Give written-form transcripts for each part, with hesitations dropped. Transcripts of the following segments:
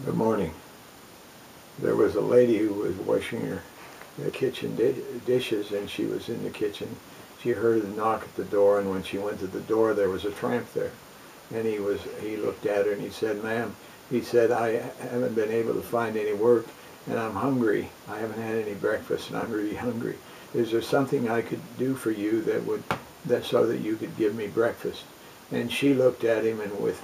Good morning. There was a lady who was washing the kitchen dishes, and she was in the kitchen. She heard a knock at the door, and when she went to the door, there was a tramp there. And he looked at her and he said, "Ma'am," he said, "I haven't been able to find any work, and I'm hungry. I haven't had any breakfast, and I'm really hungry. Is there something I could do for you so that you could give me breakfast?" And she looked at him, and with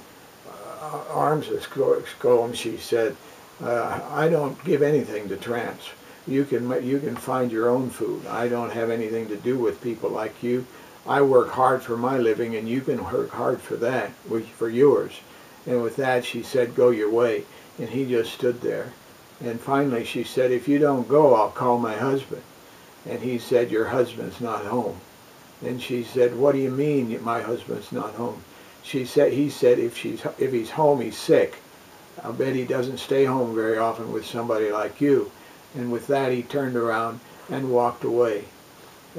arms akimbo, she said, "I don't give anything to tramps. You can find your own food. I don't have anything to do with people like you. I work hard for my living, and you can work hard for that, for yours." And with that, she said, "Go your way." And he just stood there. And finally, she said, "If you don't go, I'll call my husband." And he said, "Your husband's not home." And she said, "What do you mean, my husband's not home?" He said, if he's home, he's sick. I'll bet he doesn't stay home very often with somebody like you." And with that, he turned around and walked away.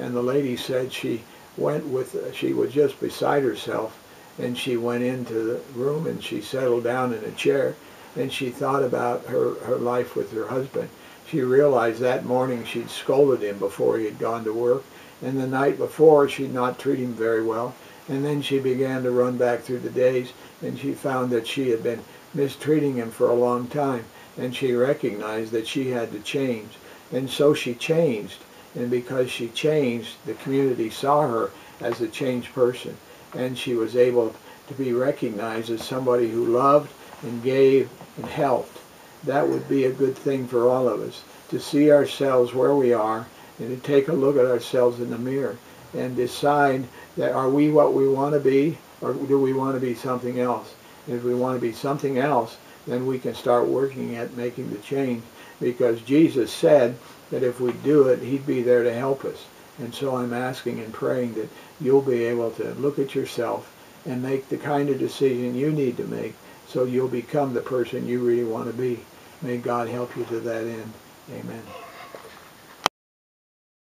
And the lady said she was just beside herself, and she went into the room and she settled down in a chair, and she thought about her life with her husband. She realized that morning she'd scolded him before he had gone to work, and the night before she'd not treated him very well. And then she began to run back through the days, and she found that she had been mistreating him for a long time, and she recognized that she had to change. And so she changed, and because she changed, the community saw her as a changed person, and she was able to be recognized as somebody who loved and gave and helped. That would be a good thing for all of us, to see ourselves where we are and to take a look at ourselves in the mirror and decide that are we what we want to be, or do we want to be something else? If we want to be something else, then we can start working at making the change, because Jesus said that if we do it, he'd be there to help us. And so I'm asking and praying that you'll be able to look at yourself and make the kind of decision you need to make so you'll become the person you really want to be. May God help you to that end. Amen.